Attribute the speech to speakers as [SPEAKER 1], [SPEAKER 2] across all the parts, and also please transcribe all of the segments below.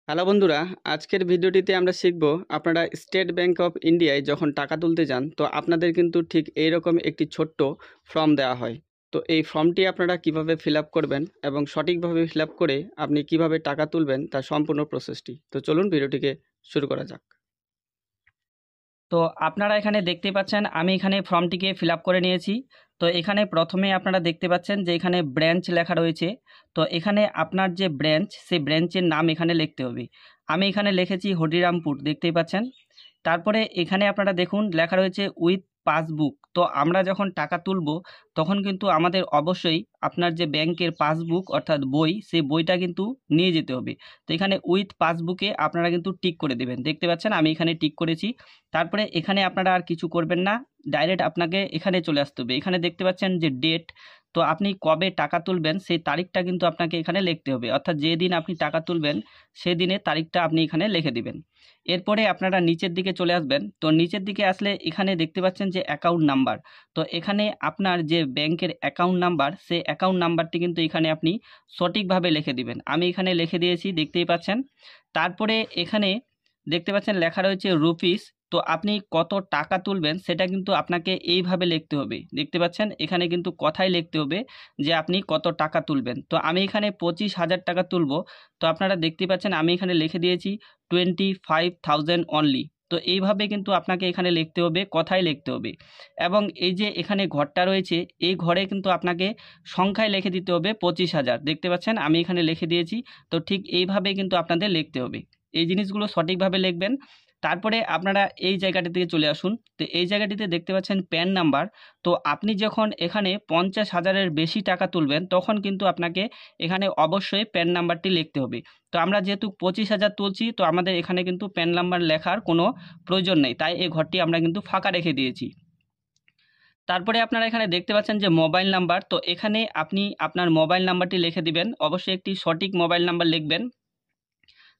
[SPEAKER 1] Hello বন্ধুরা, আজকের ভিডিওটিতে আমরা শিখব আপনারা স্টেট ব্যাংক অফ ইন্ডিয়ায় যখন টাকা তুলতে যান তো আপনাদের কিন্তু ঠিক এইরকম একটি ছোট্ট ফর্ম দেওয়া হয়। তো এই ফর্মটি আপনারা কিভাবে ফিল আপ করবেন এবং সঠিকভাবে ফিল আপ করে আপনি কিভাবে টাকা তুলবেন তার সম্পূর্ণ প্রসেসটি। তো চলুন ভিডিওটিকে শুরু করা যাক।
[SPEAKER 2] তো আপনারা এখানে দেখতে পাচ্ছেন আমি এখানে ফর্মটিকে ফিল আপ করে নিয়েছি। তো এখানে প্রথমে আপনারা দেখতে পাচ্ছেন যে এখানে ব্রাঞ্চ লেখা রয়েছে। তো এখানে আপনার যে ব্রাঞ্চ সেই ব্রাঞ্চের নাম এখানে লিখতে হবে। আমি এখানে লিখেছি হরিরামপুর, দেখতেই পাচ্ছেন। তারপরে এখানে আপনারা দেখুন লেখা রয়েছে উইথ পাসবুক। তো আমরা যখন টাকা তুলব তখন কিন্তু আমাদের অবশ্যই আপনার যে ব্যাংকের পাসবুক অর্থাৎ বই, সেই বইটা কিন্তু নিয়ে যেতে হবে। তো এখানে উইথ পাসবুকে আপনারা কিন্তু টিক করে দেবেন, দেখতে পাচ্ছেন আমি এখানে টিক করেছি। তারপরে এখানে আপনারা আর কিছু করবেন না, ডাইরেক্ট আপনাকে এখানে চলে আসতে হবে। এখানে দেখতে পাচ্ছেন যে ডেট, তো আপনি কবে টাকা তুলবেন সেই তারিখটা কিন্তু আপনাকে এখানে লিখতে হবে, অর্থাৎ যেদিন আপনি টাকা তুলবেন সেদিনের তারিখটা আপনি এখানে লিখে দিবেন। এরপরে আপনারা নিচের দিকে চলে আসবেন। তো নিচের দিকে আসলে এখানে দেখতে পাচ্ছেন যে অ্যাকাউন্ট নাম্বার। তো এখানে আপনার যে ব্যাংকের অ্যাকাউন্ট নাম্বার, সেই অ্যাকাউন্ট নাম্বারটি কিন্তু এখানে আপনি সঠিকভাবে লিখে দিবেন। আমি এখানে লিখে দিয়েছি, দেখতেই পাচ্ছেন। তারপরে এখানে দেখতে পাচ্ছেন লেখা রয়েছে রুপিস। তো আপনি কত টাকা তুলবেন সেটা কিন্তু আপনাকে এইভাবে লিখতে হবে, দেখতে পাচ্ছেন এখানে কিন্তু কথাই লিখতে হবে যে আপনি কত টাকা তুলবেন। তো আমি এখানে 25,000 টাকা তুলব। তো আপনারা দেখতে পাচ্ছেন আমি এখানে লিখে দিয়েছি 25,000 অনলি। তো এইভাবে কিন্তু আপনাকে এখানে লিখতে হবে, কথাই লিখতে হবে। এবং এই যে এখানে ঘরটা রয়েছে, এই ঘরে কিন্তু আপনাকে সংখ্যায় লিখে দিতে হবে 25,000, দেখতে পাচ্ছেন আমি এখানে লিখে দিয়েছি। তো ঠিক এইভাবে কিন্তু আপনাদের লিখতে হবে, এই জিনিসগুলো সঠিকভাবে লিখবেন। তারপরে আপনারা এই জায়গাটি থেকে চলে আসুন। তো এই জায়গাটিতে দেখতে পাচ্ছেন প্যান নাম্বার। তো আপনি যখন এখানে 50,000-এর বেশি টাকা তুলবেন তখন কিন্তু আপনাকে এখানে অবশ্যই প্যান নাম্বারটি লিখতে হবে। তো আমরা যেহেতু 25,000 তুলছি, তো আমাদের এখানে কিন্তু প্যান নাম্বার লেখার কোনো প্রয়োজন নেই, তাই এই ঘরটি আমরা কিন্তু ফাঁকা রেখে দিয়েছি। তারপরে আপনারা এখানে দেখতে পাচ্ছেন যে মোবাইল নাম্বার। তো এখানে আপনি আপনার মোবাইল নাম্বারটি লিখে দিবেন, অবশ্যই একটি সঠিক মোবাইল নাম্বার লিখবেন।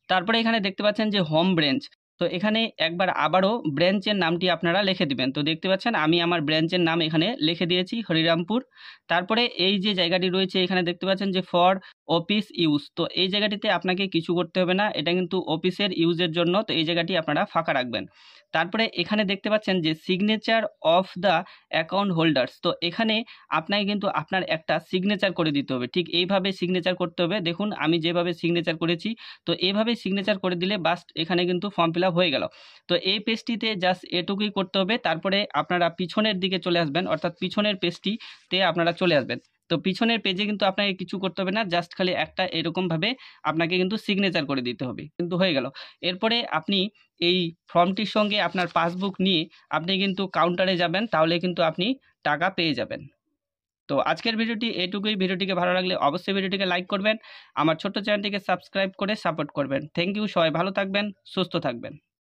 [SPEAKER 2] তারপরে এখানে দেখতে পাচ্ছেন যে হোম ব্রাঞ্চ। তো এখানে একবার আবারও ব্রাঞ্চের নামটি আপনারা লিখে দিবেন। তো দেখতে পাচ্ছেন আমি আমার ব্রাঞ্চের নাম এখানে লিখে দিয়েছি হরিরামপুর। তারপরে এই যে জায়গাটি রয়েছে এখানে দেখতে পাচ্ছেন যে ফর অফিস ইউজ। তো এই জায়গাটিতে আপনাকে কিছু করতে হবে না, এটা কিন্তু অফিসের ইউজের জন্য। তো এই জায়গাটি আপনারা ফাঁকা রাখবেন। তারপরে এখানে দেখতে পাচ্ছেন যে signature of the account holders. তো এখানে আপনাকে কিন্তু আপনার একটা সিগনেচার করে দিতে হবে, ঠিক এইভাবে সিগনেচার করতে হবে। দেখুন আমি যেভাবে সিগনেচার করেছি, তো এইভাবে সিগনেচার করে দিলে বাস এখানে কিন্তু ফর্ম ফিল আপ হয়ে গেল। তো এই পেজটিতে জাস্ট এটুকুই করতে হবে। তারপরে আপনারা পিছনের দিকে চলে আসবেন, অর্থাৎ পিছনের পেজটিতে আপনারা চলে আসবেন। তো পিছনের পেজে কিন্তু আপনাকে কিছু করতে হবে না, জাস্ট খালি একটা এরকমভাবে আপনাকে কিন্তু সিগনেচার করে দিতে হবে, কিন্তু হয়ে গেল। এরপরে আপনি এই ফর্মটির সঙ্গে আপনার পাসবুক নিয়ে আপনি কিন্তু কাউন্টারে যাবেন, তাহলে কিন্তু আপনি টাকা পেয়ে যাবেন। তো আজকের ভিডিওটি এটুকুই। ভিডিওটিকে ভালো লাগলে অবশ্যই ভিডিওটিকে লাইক করবেন, আমার ছোট্ট চ্যানেলটিকে সাবস্ক্রাইব করে সাপোর্ট করবেন। থ্যাংক ইউ, সবাই ভালো থাকবেন, সুস্থ থাকবেন।